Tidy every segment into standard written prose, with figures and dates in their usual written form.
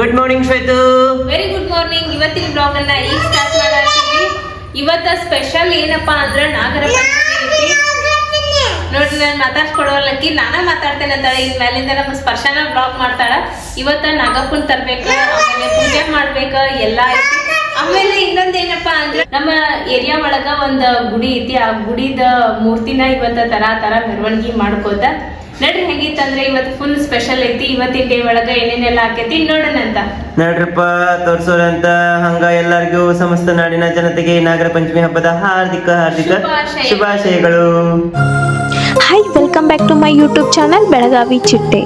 Good morning Shwetu. Very good morning. ಇವತ್ತಿನ blog ಅನ್ನ ಈಗ ಸ್ಟಾರ್ಟ್ ಮಾಡಾತೀವಿ. ಇವತ್ತ ಸ್ಪೆಷಲ್ ಏನಪ್ಪಾ ಅಂದ್ರ ನಾಗರ ಪಂಚಮಿ ಐತಿ ನೋಡ್ರಿ. ನಾನು ಮಾತಾಡ್ಸ್ಕೊಡೋಲಕ್ಕಿ ನಾನ ಮಾತಾಡ್ತೇನೆ ಅಂತಾಳೆ. ಈಗ ಮೇಲಿಂದ ನಮ್ಮ ಸ್ಪರ್ಶನ ಬ್ಲಾಗ್ ಮಾಡ್ತಾಳ. ಇವತ್ತ ನಾಗಪ್ಪನ್ ತರ್ಬೇಕ, ಆಮೇಲೆ ಪೂಜೆ ಮಾಡ್ಬೇಕ ಎಲ್ಲ ಐತಿ. ಆಮೇಲೆ ಇನ್ನೊಂದ್ ಏನಪ್ಪಾ ಅಂದ್ರೆ ನಮ್ಮ ಏರಿಯಾ ಒಳಗ ಒಂದ್ ಗುಡಿ ಐತಿ. ಆ ಗುಡಿದ ಮೂರ್ತಿನ ಇವತ್ತ ತರ ಮೆರವಣಿಗೆ ಮಾಡ್ಕೋತ ನಡ್ರಿ. ಹೆಂಗಿತ್ತಂದ್ರೆ ಇವತ್ತು ಫುಲ್ ಸ್ಪೆಷಲ್ ಐತಿ. ಇವತ್ತಿನ ಡೇ ಒಳಗ ಏನೇನೆಲ್ಲ ಆಕೈತಿ ನೋಡೋಣ ಅಂತ ನಡ್ರಪ್ಪ ತೋರ್ಸೋರಂತ. ಹಂಗ ಎಲ್ಲರಿಗೂ ಸಮಸ್ತ ನಾಡಿನ ಜನತೆಗೆ ನಾಗರ ಪಂಚಮಿ ಹಬ್ಬದ ಹಾರ್ದಿಕ ಶುಭಾಶಯಗಳು. Hi, welcome back to my YouTube channel Belagavi Chitte.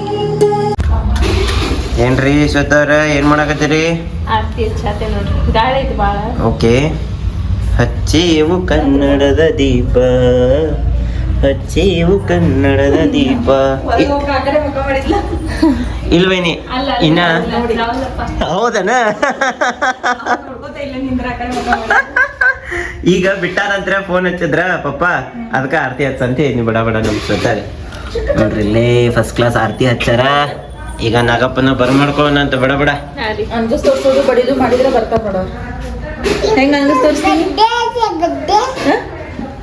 ಏನ್ರಿ ಶ್ವೇತವ್ರ ಏನ್ ಮಾಡಾಕತ್ತೀರಿ? ಆರ್ತಿ ಹಚ್ಚಾತೆ ನೋಡ್ರಿ. ಗಾಳಿ ಐತಿ ಬಾಳ. ಓಕೆ. ಹಚ್ಚೇವು ಕನ್ನಡದ ದೀಪ, ಹಚ್ಚೇವು ಕನ್ನಡದ ದೀಪ. ಇಲ್ವೇನಿ ಇನ್ನ ಹೌದನ? ಈಗ ಬಿಟ್ಟಾರಂತ್ರ ಫೋನ್ ಹಚ್ಚಿದ್ರ ಪಪ್ಪ, ಅದಕ್ಕ ಆರತಿ ಹಚ್ಚಂತ ನೀವು ಬಡ ಬಡ ನಮ್ಸ್ತಾರೆ ನೋಡ್ರಿ. ಇಲ್ಲೇ ಫಸ್ಟ್ ಕ್ಲಾಸ್ ಆರತಿ ಹಚ್ಚಾರ. ಈಗ ನಾಗಪ್ಪನ ಬರ್ಮಾಡ್ಕೊಳ್ಳೋಣ ಅಂತ ಬಡ ಬಡ ಅಂಗಸ್ ತೋರ್ಸೋದು ಬಡಿದು ಮಾಡಿದ್ರೆ ಬರ್ತಾವ ನೋಡ. ಹೆಂಗ ಅಂಗಸ್ ತೋರಿಸ್ತೀನಿ?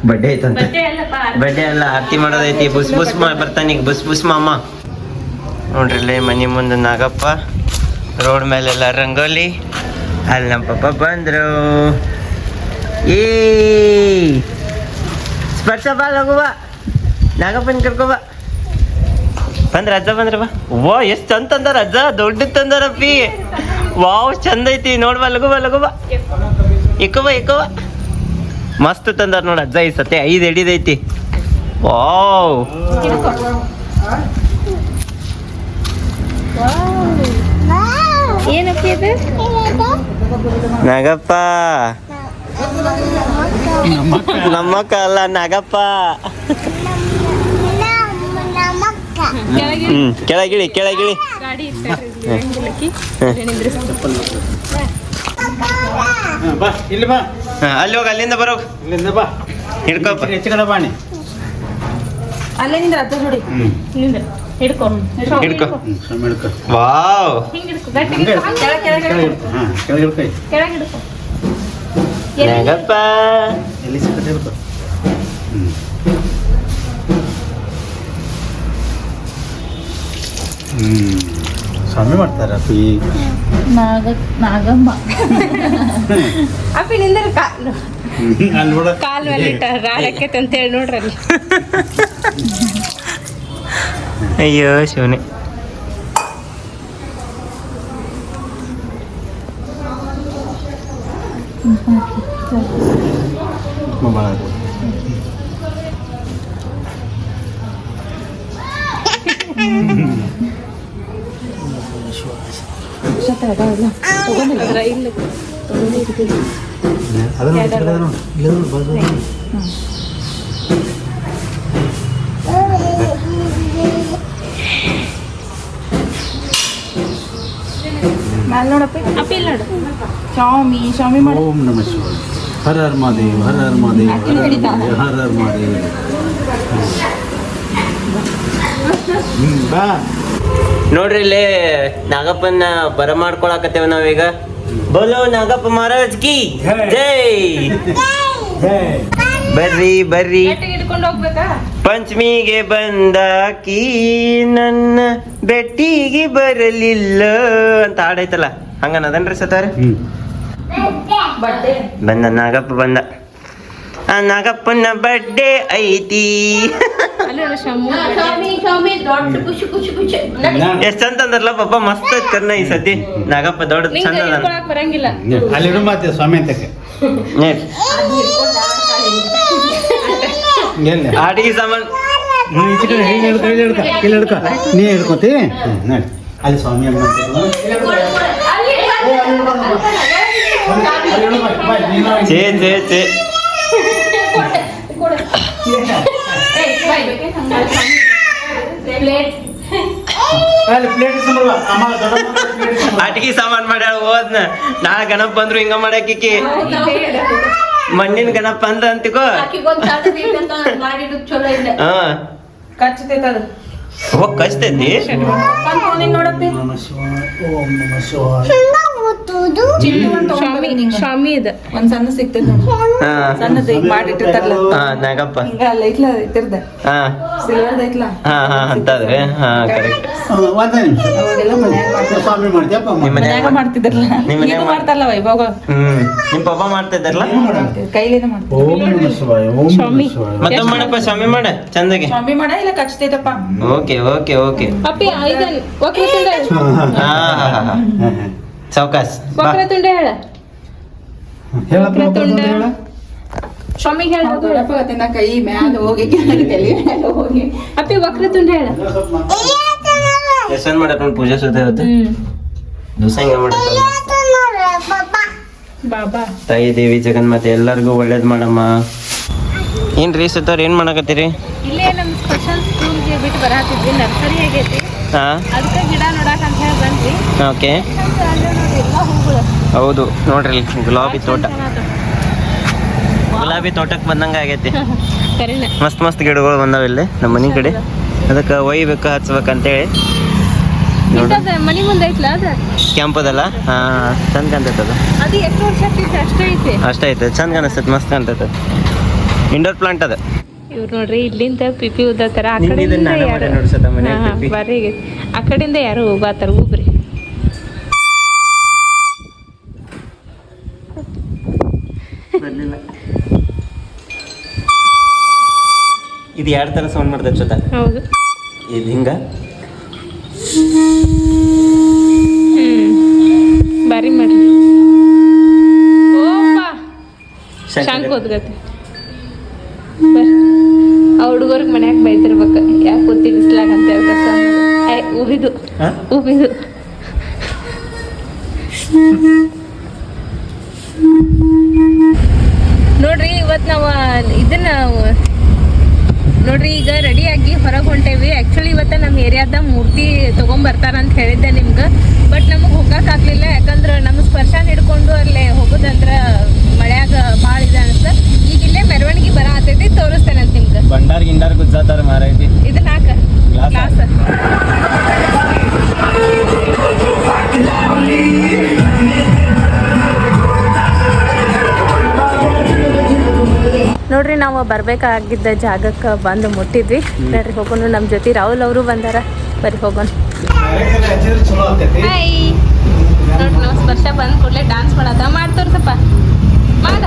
ಬಡ್ಡೆ ಐತಂತ. ಬಡ್ಡೆ ಅಲ್ಲ, ಆರತಿ ಮಾಡೋದೈತಿ. ಬುಸ್ ಬುಸ್ ಬರ್ತಾನ ಈಗ. ಬುಸ್ ಬುಸ್ ಮಾಮ ನೋಡ್ರಿ. ಇಲ್ಲೇ ಮನೆ ಮುಂದೆ ನಾಗಪ್ಪ, ರೋಡ್ ಮೇಲೆಲ್ಲ ರಂಗೋಲಿ. ಅಲ್ಲಿ ನಮ್ಮ ಪಪ್ಪ ಬಂದ್ರು. ಏ ಸ್ಪರ್ಶ ಬಾ ಲಗುವ, ನಾಗಪ್ಪನ ಕರ್ಕೊಬ. ಬಂದ್ರ ಅಜ್ಜ ಬಂದ್ರ ಬಾ. ವಾ ಎಷ್ಟ್ ಚಂದ ತಂದಾರ ಅಜ್ಜ, ದೊಡ್ಡ ತಂದಾರಪ್ಪಿ. ವಾವ್ ಚಂದ ಐತಿ. ನೋಡ್ಬಾ ಲಗುಬ ಲಗುಬ, ಇಕ್ಕವ ಮಸ್ತ್ ತಂದಾರ ನೋಡ ಅಜ್ಜ. ಈ ಸತೆ 5 ಎಡಿದೈತಿ. ವಾವ್ ಏನಪ್ಪಿ ಇದು? ನಾಗಪ್ಪ. ನಮ್ಮಕ್ಕ ಅಲ್ಲ, ನಾಗಪ್ಪ. ಕೆಳಗಿಳಿ ಕೆಳಗಿಳಿ. ಗಾಡಿ ಅಲ್ಲಿ ಹೋಗ, ಅಲ್ಲಿಂದ ಬರೋಗ. ಹಿಡ್ಕೊಪ್ಪ. ಬಾಣಿ ಅಲ್ಲೇ ನಿಂದ್ರ ಅತ್ತ ಜೋಡಿ ಹಿಡ್ಕೊ. ವಾವ್ ನಾಗಪ್ಪ. ಸ್ವಾಮಿ ಮಾಡ್ತಾರ ಅಪ್ಪಿ. ನಾಗಮ್ಮ ಅಪ್ಪಿ ನಿಂದ್ರ ಕಾಲ್ ಮೇಲೆ ಇಟ್ಟ ರಾಡಕ್ಕೈತೆ ಅಂತ ಹೇಳಿ ನೋಡ್ರಲ್ಲಿ. ಅಯ್ಯೋ ಶಿವನೇ. ಅಪ್ಪಿ ಇಲ್ಲ ನೋಡು. ಸ್ವಾಮಿ ಮಾಡಿ. ಓಂ ನಮಃ ಶಿವಾಯ. ಹರ ಹರ ಮಹಾದೇವ್, ಹರ ಹರ ಮಹಾದೇವ್, ಹರ ಹರ ಮಹಾದೇವ್, ಹರ ಹರ ಮಹಾದೇವ್. ಬಾ ನೋಡ್ರಿ ಇಲ್ಲೇ ನಾಗಪ್ಪನ ಬರಮಾಡ್ಕೊಳಕತ್ತೇವ ನಾವೀಗ. ಬೋಲೋ ನಾಗಪ್ಪ ಮಹಾರಾಜ್ ಕಿ ಜೈ. ಬರ್ರಿ ಬರ್ರಿ, ಹಿಡ್ಕೊಂಡು ಹೋಗ್ಬೇಕಾ? ಪಂಚಮಿಗೆ ಬಂದಾಕಿ ನನ್ನ ಬೆಟ್ಟಿಗೆ ಬರಲಿಲ್ಲ ಅಂತ ಹಾಡೈತಲ್ಲ, ಹಂಗನದನ್ರಿ ಸತಾರ. ಬಂದ ನಾಗಪ್ಪ ಬಂದ. ಆ ನಾಗಪ್ಪನ ಬರ್ಡೇ ಐತಿ. ಎಷ್ಟ್ ಚಂದ ಅಂದ್ರಲ್ಲ ಪಪ್ಪ, ಮಸ್ತ್ ಐತ್ ಕರ್ನ ಈ ಸತಿ. ನಾಗಪ್ಪ ದೊಡ್ಡ ಚಂದ ಅದ. ಬರಂಗಿಲ್ಲ. ಅಲ್ಲಿ ಮಾತೆ ಸ್ವಾಮಿ ಅಂತಕ್ಕೆ ಆಟಿಗೆ ಸಾಮಾನ್ ನೀ ಹಿಡ್ಕೊತಿ. ಅಲ್ಲಿ ಸ್ವಾಮಿ ಅಮ್ಮ ಚೇ ಚೇ ಚೇ. ಆಟಿಗೆ ಸಾಮಾನ್ ಮಾಡ್ಯಾಳ ಹೋದ್ನ. ನಾಳೆ ಗಣಪ ಬಂದ್ರು ಹಿಂಗ ಮಾಡಾಕಿ. ಮಣ್ಣಿನ ಗಣಪ ಅಂದ ಅಂತಿಕೋ. ಮಾಡಿದ್ದು ಚಲೋ ಇಲ್ಲ. ಕಚ್ಚತೈತ ಅದು. ಹೋಗ್ ಕಚ್ತೈತಿ ಫೋನಿಗೆ ನೋಡಪ್ಪಿ ನಮಃ ಶಿವಾಯ ಓಂ ನಮಃ ಶಿವಾಯ ಚಿಲ್ಲು ಒಂದು ಶಾಮಿ ಶಾಮಿ ಇದೆ ಒಂದ್ ಸಣ್ಣ ಸಿಗ್ತೈತಿ ನೋಡಿ ಹಾ ಸಣ್ಣದು ಈಗ ಮಾಡಿಟ್ಟಿರ್ತಾರಲ್ಲ ಹಾ ನಾಗಪ್ಪ ಹಿಂಗ ಅಲ್ಲ ಐತ್ಲ ಇದ್ರದ ಹಾ ಸಿಲ್ವರ್ದ ಐತ್ಲ ಹಾ ಹಾ ಅಂತಂದ್ರೆ ಹಾ ಕರೆಕ್ಟ್ ಒಂದ ನಿಮಿಷ ಅವಾಗೆಲ್ಲ ಮನ್ಯಾಗ ಮಾಡ್ತಾರೆ ಸ್ವಾಮಿ ಮಾಡ್ತೀಯಪ್ಪ ನಿಮ್ಮ ಮನ್ಯಾಗ ಮನ್ಯಾಗ ಮಾಡ್ತಿದ್ರಲ್ಲ ನಿಮ್ಮ ಮನ್ಯಾಗ ಈಗ ಮಾಡ್ತಾರಲ್ಲ ವೈಭೋಗ ನಿಮ್ ಪಪ್ಪ ಮಾಡ್ತಿದ್ದಾರಲ್ಲ ಕೈಲೇನೆ ಮಾಡ್ತಾರೆ ಓಂ ನಮಃ ಶಿವಾಯ ಓಂ ನಮಃ ಶಿವಾಯ ಮತ್ತೊಮ್ಮೆ ಮಾಡಪ್ಪ ಸ್ವಾಮಿ ಮಾಡ ಚಂದಗೆ ಸ್ವಾಮಿ ಮಾಡ ಇಲ್ಲ ಕಚ್ತೈತಪ್ಪ ಓಕೆ ಓಕೆ ಓಕೆ ಅಪ್ಪಿ ಐದನ್ ವಕ್ರತುಂಡ ಹಾ ಹಾ ಹಾ ಸಾವ್ಕಾಸ್ ಬಾ ವಕ್ರತುಂಡ ಹೇಳ ಹೇಳಪ್ಪ ಒಬ್ಬೊಂದು ಹೇಳ ಸ್ವಾಮಿಗೆ ಹೇಳ ದೊಡ್ಡಪ್ಪ ತಿನ್ನ ಕೈ ಮ್ಯಾಲ ಹೋಗಿ ಕೆಳಗೆ ತಲೆ ಮ್ಯಾಲ ಹೋಗಿ ಅಪ್ಪಿ ವಕ್ರತುಂಡ ಹೇಳ ಎಷ್ಟೊಂದು ಮಾಡಪ್ಪ ಪೂಜೆ ಸುದ್ದಿ ಹೊತ್ತು ದಿವಸ ಹಿಂಗ ಮಾಡಪ್ಪ ಬಾಬಾ ತಾಯಿ ದೇವಿ ಜಗನ್ಮಾತೆ ಎಲ್ಲರಿಗೂ ಒಳ್ಳೇದ್ ಮಾಡಮ್ಮ ಏನ್ರಿ ಸುತ್ತವ್ರ ಏನ್ ಮಾಡಕತ್ತೀರಿ ಇಲ್ಲೇ ನಮ್ ಸ್ಪೆಷಲ್ ಸ್ಕೂಲ್ಗೆ ಬಿಟ್ಟು ಬರತ್ತಿದ್ವಿ ನರ್ಸರಿ ಆಗೈತಿ ಹಾ ಅದಕ್ಕೆ ಗಿಡ ನೋಡಕ್ ಅಂತ ಹೇಳಿ ಬಂದ್ವಿ ಓಕೆ ಅಲ್ಲೇ ನೋಡಿ ಎಲ್ಲ ಹೂಗಳು ಹೌದು ನೋಡ್ರಿ ಗುಲಾಬಿ ತೋಟ ಗುಲಾಬಿ ತೋಟಕ್ಕೆ ಬಂದಂಗ ಆಗೈತಿ ಕರಿನ ಮಸ್ತ್ ಮಸ್ತ್ ಗಿಡಗಳು ಬಂದಾವ ಇಲ್ಲಿ ನಮ್ಮ ಮನೆ ಕಡೆ ಅದಕ್ಕೆ ಒಯ್ಬೇಕು ಹಚ್ಬೇಕಂತೇಳಿ ನೋಡ್ರಿ ಇಂಥದ್ದು ಮನಿ ಮುಂದೆ ಐತ್ಲ ಅದ ಕೆಂಪದಲ್ಲ ಹಾ ಚಂದ ಕಾಣ್ತೈತೆ ಅದು ಅದು ಎಷ್ಟು ವರ್ಷ ಆಗ್ತೈತೆ ಅಷ್ಟೇ ಐತಿ ಅಷ್ಟೇ ಐತೆ ಚಂದ ಕಾಣಿಸ್ತೈತೆ ಮಸ್ತ್ ಕಾಣ್ತೈತೆ ಇಂಡೋರ್ ಪ್ಲಾಂಟ್ ಅದ ಇವ್ರು ನೋಡ್ರಿ ಇಲ್ಲಿಂದ ಪಿಪಿ ಉದ್ದತ್ತಾರ ಆ ನಿಂಗೆ ಇದನ್ನ ಕಡೆಯಿಂದ ನಾನೇ ಮಾಡಿ ಯಾರು ನೋಡ್ಸತ್ತ ಮನ್ಯಾಗ ಹಾ, ಪಿಪಿ. ಬರ್ರಿ ಆಗೈತಿ. ಆ ಕಡೆಯಿಂದ ಯಾರು ಹೋಗಾತಾರ ಊಬ್ರಿ ಇದು ಎರಡು ಥರ ಸೌಂಡ್ ಮಾಡ್ತೈತೆ ಜೊತೆ ಹೌದು ಇದು ಹಿಂಗ ಬಾರಿ ಮಾಡ್ರಿ ಓಪ್ಪ ಶಾಂಕ್ ಓದ್ಗತಿ ಬರ್ರಿ ಆ ಹುಡುಗರಿಗೆ ಮನ್ಯಾಗ ಬೈತಿರ್ಬೇಕು ಯಾಕೆ ಕೂತಿ ಬಿಸ್ಲಾಗ ಅಂತ ಹೇಳ್ತಾರೆ ಉಬಿದು ಹಾ? ಉಬಿದು ನೋಡ್ರಿ ಇವತ್ತು ನಾವು ಇದನ್ನ ನೋಡ್ರಿ ಈಗ ರೆಡಿಯಾಗಿ ಹೊರಗೆ ಹೊಂಟೇವಿ ಆ್ಯಕ್ಚುಲಿ ಇವತ್ತು ನಮ್ಮ ಏರಿಯಾದ ಮೂರ್ತಿ ತೊಗೊಂಬರ್ತಾರ ಅಂತ ಹೇಳಿದ್ದೆ ನಿಮ್ಗೆ ಬಟ್ ನಮಗೆ ಹೋಗೋಕ್ಕಾಗಲಿಲ್ಲ ಯಾಕಂದ್ರೆ ನಮ್ಮ ಸ್ಪರ್ಶ ಹಿಡ್ಕೊಂಡು ಅಲ್ಲೇ ಹೋಗೋದಂದ್ರೆ ಮಳ್ಯಾಗ ಭಾಳ ಇದೆ ಅನ್ಸುತ್ತೆ ಈಗ ಇಲ್ಲೇ ಮೆರವಣಿಗೆ ಬರ ಆಗ್ತೈತಿ ತೋರಿಸ್ತೇನೆ ಅಂತ ನಿಮ್ಗೆ ಬಂಡಾರ್ ಗಿಂಡಾರ್ ಗುಜ್ಜಾತಾರ ಮಾರೈತಿ ಇದನ್ನ ಹಾಕ Glass. ಗ್ಲಾಸ್ ನೋಡ್ರಿ ನಾವು ಬರ್ಬೇಕಾಗಿದ್ದ ಜಾಗಕ್ಕೆ ಬಂದು ಮುಟ್ಟಿದ್ವಿ ನೋಡ್ರಿ ಹೋಗೋಣ ನಮ್ಮ ಜೊತೆ ರಾಹುಲ್ ಅವರು ಬಂದಾರ ಬರ್ರಿ ಹೋಗೋಣ ಚಲೋ ಆಗ್ತೈತಿ ಹಾಯ್ ನೋಡ್ರಿ ನಾವು ಸ್ಪರ್ಶ ಬಂದ ಕೂಡಲೇ ಡಾನ್ಸ್ ಮಾಡದ ಮಾಡ್ತೋರ್ಸಪ್ಪ ಮಾಡ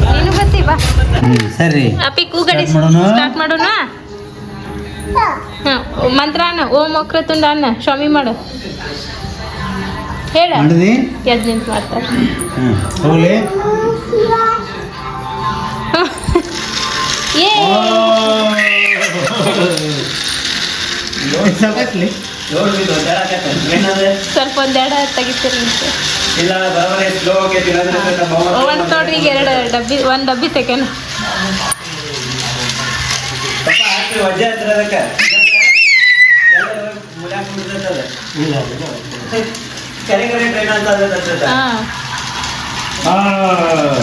ನೀನು ಬರ್ತಿ ಬಾ ಸರಿ ಅಪ್ಪಿ ಕೂಗಡಿ Start ಮಾಡೋಣ? ಸ್ಟಾರ್ಟ್ ಮಾಡೋಣ ಹಾ ಮಂತ್ರ ಅನ್ನ ಓಂ ವಕ್ರತುಂಡ ಅನ್ನ ಸ್ವಾಮಿ ಮಾಡು ಹೇಳ ಮಾಡಿದಿ ಎದ್ ನಿಂತು ಮಾಡ್ತಾರೆ ಹೋಗ್ಲಿ ಏ ಸಾಕಾಗ್ಲಿ ಸ್ವಲ್ಪ ಒಂದೆರಡು ತೆಗಿತೀರಿ ಇಲ್ಲ ಬರೋಬರಿ ಸ್ಲೋ ಹೋಗೈತಿ ಒಂದು ನೋಡ್ರಿ ಈಗ ಒಂದು ಡಬ್ಬಿ ತೆಗೆನ ವಜ್ಜೆ ಹತ್ರ ಅದಕ್ಕೆ ಕರೆ ಕರೆ ಟ್ರೈನ್ ಅಂತ ಅದ ಹಾಂ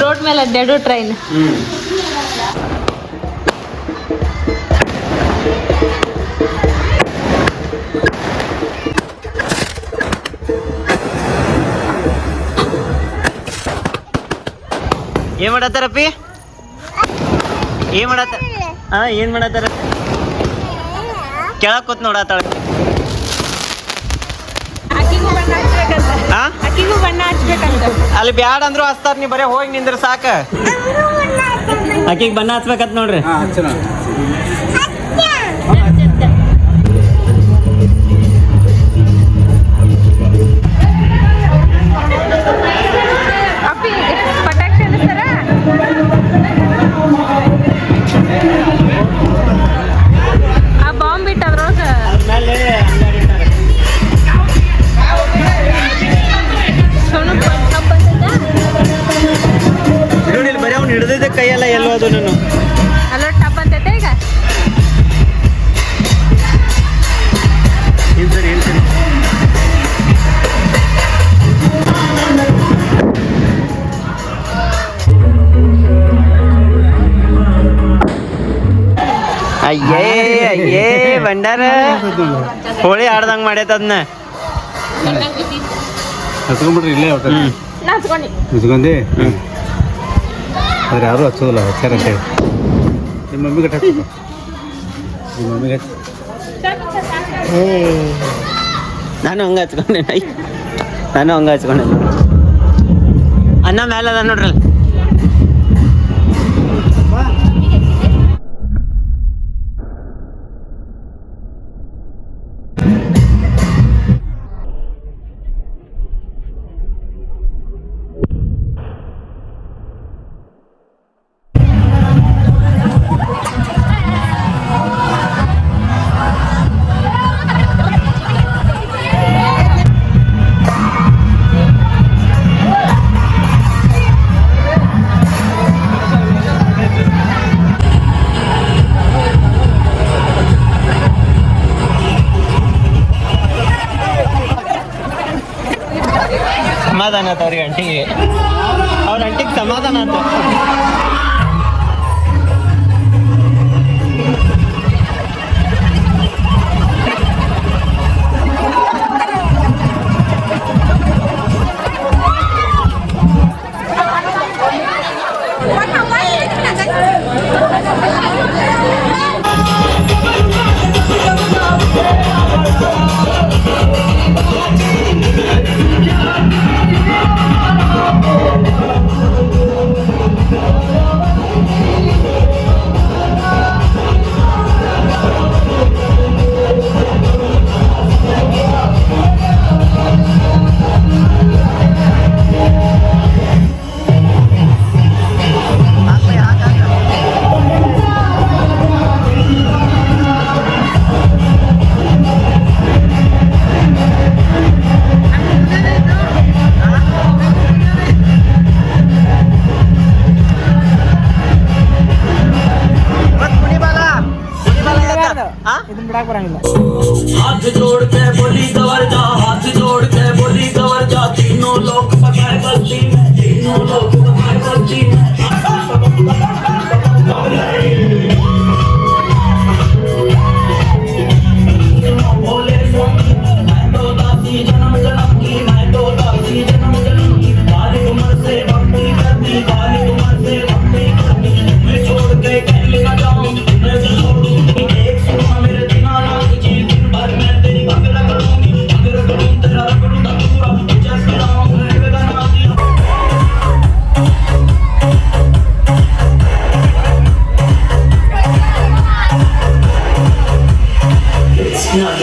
ರೋಡ್ ಮೇಲೆ ಅಡ್ಡಾಡೋ ಟ್ರೈನ್ ಏನ್ ಮಾಡತ್ತಾರಪ್ಪಿ ಏನ್ ಮಾಡತ್ತಾರ ಹಾ ಏನ್ ಮಾಡತ್ತಾರ ಕೆಳಕ್ ಕೂತ್ ನೋಡತ್ತಾಳ ಅಕ್ಕಿಗೂ ಬಣ್ಣ ಹಚ್ಬೇಕಂತ ಹಾ ಅಕ್ಕಿಗೂ ಬಣ್ಣ ಹಚ್ಬೇಕಂತ ಅಲ್ಲಿ ಬ್ಯಾಡ ಅಂದ್ರು ಹಚ್ತಾರ ನೀ ಬರೇ ಹೋಗಿ ನಿಂದ್ರ ಸಾಕ ಆಕಿಗೆ ಬಣ್ಣ ಹಚ್ಬೇಕತ್ ನೋಡ್ರಿ ಹಾಂ ಹಚ್ಚೋಣ ಅಪ್ಪಿ ಪಟಾಕ್ಷಿ ಅನ್ನಿಸ್ತಾರ ಆ ಬಾಂಬ್ ಬಿಟ್ಟು ಅದ್ರೊಳಗೆ ಸೋನು ಕಪ್ ಬಂದದ ನೋಡಿ ಇಲ್ಲಿ ಬರೀ ಅವ್ನು ಹಿಡಿದಿದ್ದ ಕೈಯೆಲ್ಲ ಎಲ್ಲೋ ಅದು ನಾನು ಅಲ್ಲೋ ಟಪ್ ಅಂತೈತೆ ಈಗ ಹೇಳ್ತಾರೆ ಹೇಳ್ತಾರೆ ಅಯ್ಯೇ ಅಯ್ಯೇ ಬಂಡಾರ ಹೋಳಿ ಆಡ್ದಂಗ್ ಮಾಡೈತ ಅದನ್ನ. ಹಚ್ಕೊಂಡ್ಬಿಟ್ರಿ ಇಲ್ಲೇ ಹೊಟ್ಟೆ ಹಚ್ಕೊಂಡಿ ಆದ್ರೆ ಯಾರು ಹಚ್ಚೋದಿಲ್ಲ ಹಚ್ಚಾರ ಅಂತೇಳಿ. ನಿಮ್ಮ ಮಮ್ಮಿಗೆ ಹಚ್ಚ ನಿಮ್ಮ ಮಮ್ಮಿಗೆ ಹಚ್ಚ. ನಾನು ಹಂಗ ಹಚ್ಕೊಂಡೆ ನಾನು ಹಂಗ ಹಚ್ಕೊಂಡೆ. ಅನ್ನ ಮೇಲೆ ಅದ ನೋಡ್ರಲ್ಲ. ಸಮಾಧಾನ ಆತ ಅವ್ರಿಗೆ ಅಂಟಿಗೆ, ಅವ್ರ ಅಂಟಿಗೆ ಸಮಾಧಾನ ಆತ. हाथ जोड़ के बोली गवर जा, हाथ जोड़ के बोली गवर जा, तीनों लोग पकाए गलती में, तीनों लोग पकाए गलती में। बोले मैं तो दासी जन्म जन्म की, मैं तो दासी जन्म जन्म की, बारी उम्र से भक्ति करती, बारी उम्र से भक्ति करती, मैं छोड़ के कहीं न जाऊं, मैं छोड़ूं एक सुना मेरे दीनानाथ जी, दिन भर मैं तेरी भक्ति करूंगी, अगर करूं तेरा करूंगा पूरा, जय श्री राम मैं वेदनाथ जी। It's not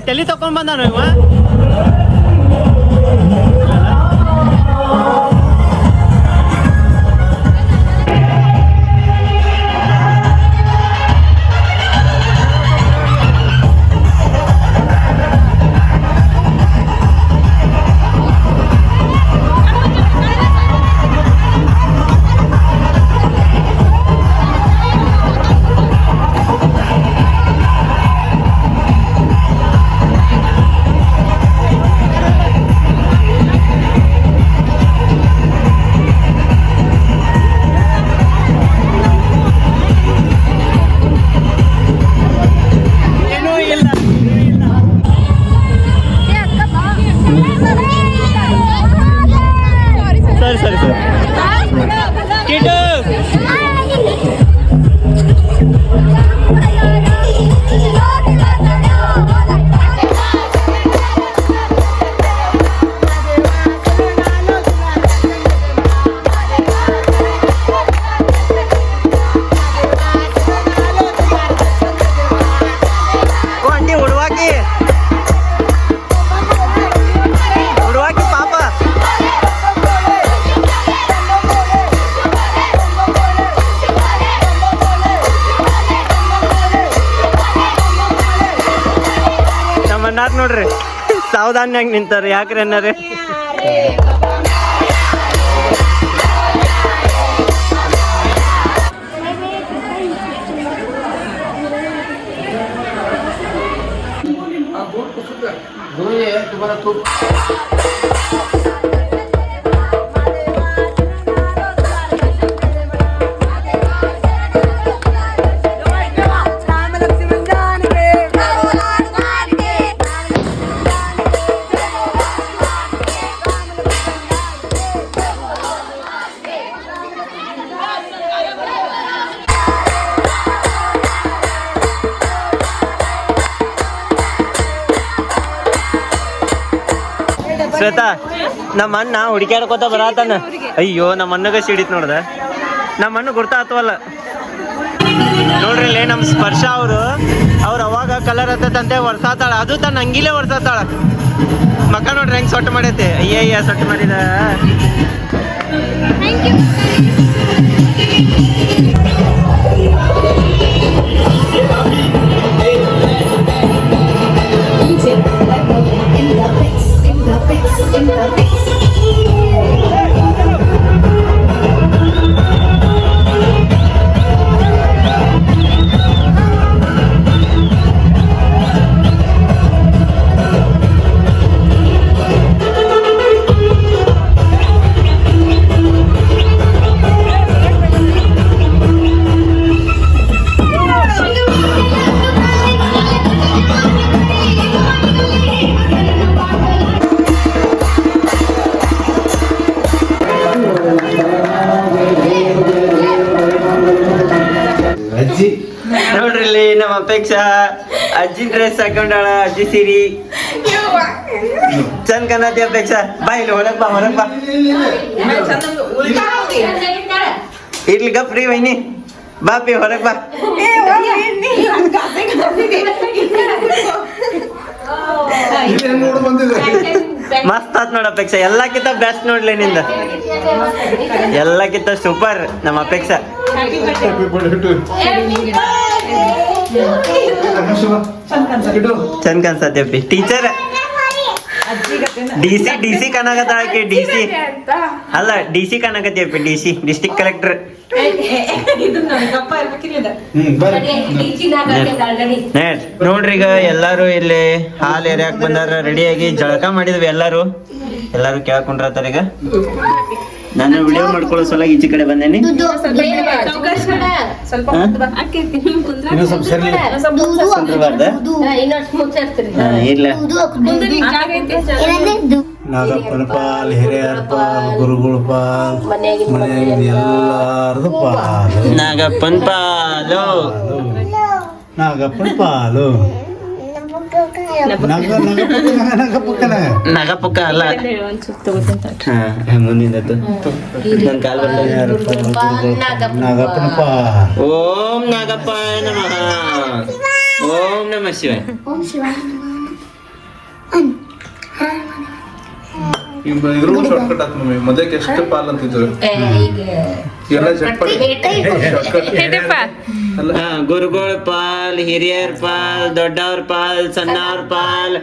ತಲೆ ತಕೊಂಡ್ ಬಂದಾನು ಇವ. ಸರಿ ಕಿಟ್ಟು ಆಂಟಿ ಉಡ್ವಾಕಿ ಪಾಪ. ನಮ್ಮನ್ನಾರ್ ನೋಡ್ರಿ ಸಾವಧಾನ್ಯಾಗ ನಿಂತಾರ. ಯಾಕ್ರಿ ಅನ್ನಾರಿ? ಶ್ವೇತಾ, ನಮ್ಮ ಅಣ್ಣ ಹುಡುಕ್ಯಾಡ್ಕೋತ ಬರತಾನ. ಅಯ್ಯೋ, ನಮ್ಮ ಅಣ್ಣಗ ಸಿಡಿತ್ ನೋಡ್ದ. ನಮ್ಮ ಅಣ್ಣ ಗುರ್ತಾತ್ವಲ್ಲ ನೋಡ್ರಿ. ಇಲ್ಲೇ ನಮ್ಮ ಸ್ಪರ್ಶ ಅವ್ರು ಅವಾಗ ಕಲರ್ ಹತ್ತಂತೆ ವರ್ಸಾತಾಳ. ಅದು ತನ್ನ ಅಂಗಿಲೇ ವರ್ಸಾತಾಳ. ಮಕ್ಕ ನೋಡ್ರಿ ಹೆಂಗ್ ಸೊಟ್ಟು ಮಾಡೈತಿ. ಅಯ್ಯ ಸೊಟ್ಟು ಮಾಡಿದ. ನೋಡ್ರಿ ಇಲ್ಲಿ ನಮ್ಮ ಅಪೇಕ್ಷಾ ಅಜ್ಜಿ ಡ್ರೆಸ್ ಹಾಕೊಂಡಾಳ. ಅಜ್ಜಿ ಸೀರಿ ಚಂದ ಕಾಣತಿ. ಅಪೇಕ್ಷಾ ಬಾ ಇಲ್ಲಿ ಹೊರಗ್ ಬಾ. ಇರ್ಲಿ ಗಪ್ರಿ ವೈನಿ. ಬಾಪಿ ಹೊರಗ್ ಬಾ. ಮಸ್ತ್ ಆತ್ ನೋಡ ಅಪೇಕ್ಷಾ. ಎಲ್ಲಕ್ಕಿಂತ ಬೆಸ್ಟ್ ನೋಡ್ಲಿ ನಿಂದ. ಎಲ್ಲಕ್ಕಿಂತ ಸೂಪರ್ ನಮ್ಮ ಅಪೇಕ್ಷಾ. ಚಂದ ಕಾಣಿಸ್ತೈತಿ. ಟೀಚರ್ ಡಿಸಿ ಕಾಣಕತ್ತಾಳಕಿ. ಡಿಸಿ ಅಲ್ಲ, ಡಿಸಿ ಕಾಣಕತ್ತಿ. DC district collector. ನೋಡ್ರಿ, ಈಗ ಎಲ್ಲಾರು ಇಲ್ಲಿ ಹಾಲ್ ಏರಿಯಾಕ್ ಬಂದಾರ. ರೆಡಿಯಾಗಿ ಜಳಕ ಮಾಡಿದ್ವಿ. ಎಲ್ಲಾರು ಕೇಳ್ಕೊಂಡ್ರತಾರ. ಈಗ ನಾನು ವಿಡಿಯೋ ಮಾಡ್ಕೊಳ್ಳೋ ಸಲುವಾಗಿ ಈಚೆ ಕಡೆ ಬಂದೇನಿ. ಇಲ್ಲ ನಾಗಪ್ಪನ ಪಾಲ್, ಹಿರಿಯರ ಪಾಲ್, ಗುರುಗಳ ಪಾಲ್, ಮನೆಯಾಗಿನ ಎಲ್ಲಾರದು ಪಾಲು. ನಾಗಪ್ಪನ ಪಾಲು, ನಾಗಪ್ಪನ ಪಾಲು. ನಗಪುಕ್ಕ ಅಲ್ಲ, ಮುಂದಿನ ಕಾಲ್ ನಾಗಪ್ಪನ ಪಾಲ್. ಓಂ ನಾಗಪ್ಪ ನಮಃ. ಓಂ ನಮಃ ಶಿವಾಯ. ಇದ್ರೂ ಶಾರ್ಟ್ ಕಟ್ ಆತ್ ಮಮ್ಮಿ ಮೊದಲಕ್ಕೆ ಎಷ್ಟು ಪಾಲ್ ಅಂತಿದ್ರು ಎಲ್ಲ ಚಟ್ಪಟಿ ಹೇಳಪ್ಪ. ಅಲ್ಲ ಗುರುಗಳ ಪಾಲ್, ಹಿರಿಯರ್ ಪಾಲ್, ದೊಡ್ಡವ್ರ ಪಾಲ್, ಸಣ್ಣವ್ರ ಪಾಲ್,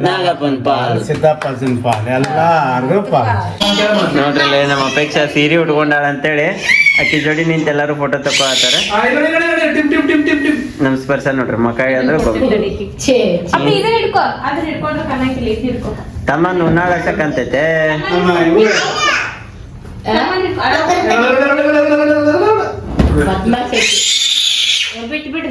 ನಾಗಪ್ಪನ್ ಪಾಲ್. ಸಿದ್ದಪ್ಪನ ಪಾಲ್ ಎಲ್ಲಾರ್ಗೂ ಪಾಲ್. ನೋಡ್ರಲ್ಲ ನಮ್ಮ ಅಪೇಕ್ಷಾ ಸೀರೆ ಉಟ್ಕೊಂಡಾಳ ಅಂತೇಳಿ ಅಕ್ಕಿ ಜೋಡಿ ನಿಂತ ಎಲ್ಲಾರು ಫೋಟೋ ತಕೊಳತಾರ. ನಮ್ ಸ್ಪರ್ಶ ನೋಡ್ರಿ ಮಕ್ಕ ಹೇಳಿದ್ರೆ ಅಪ್ಪ ಇದನ್ನ ಹಿಡ್ಕೊ, ಅದನ್ನ ಹಿಡ್ಕೊಂಡ್ರೆ ಕಣ್ಣಾಕಿಲ್ಲ, ಇದು ಹಿಡ್ಕೊ. ತಮ್ಮ ಉಣ್ಣಾಗಸಕ್ಕಂತೈತೆ. ಬಿಟ್ಟು ಬಿಡು.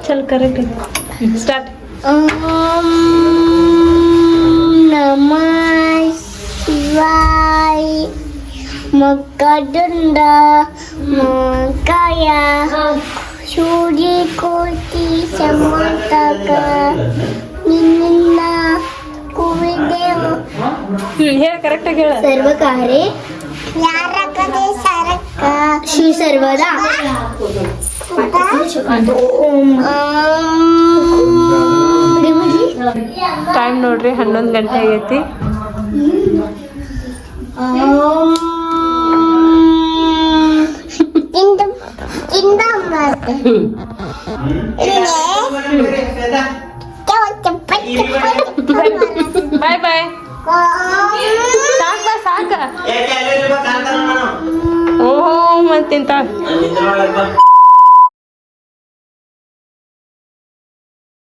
ಚಲ್ ಕರೆಕ್ಟ್ ಸ್ಟಾರ್ಟ್. ನಮಃ ಶಿವಾಯ ಮಕರಂದ ಮಕಯ ಸೂರ್ಯ ಕೋಟಿ ಸಮಂತಕ ನಿನ್ನ ಕುವಿದೇವ ಹೇಳ ಕರೆಕ್ಟ್ ಆಗಿ ಹೇಳ. ಸರ್ವಕಾರ್ಯ ಯಾರಕದೆ ಸರಕ ಶ್ರೀ ಸರ್ವದಾ ಟೈಮ್ ನೋಡ್ರಿ 11 ಗಂಟೆ ಆಗೈತಿ. ಬಾಯ್ ಬಾಯ್. ಸಾಕ ಸಾಕ. ಓ ಮತ್ತಿಂತ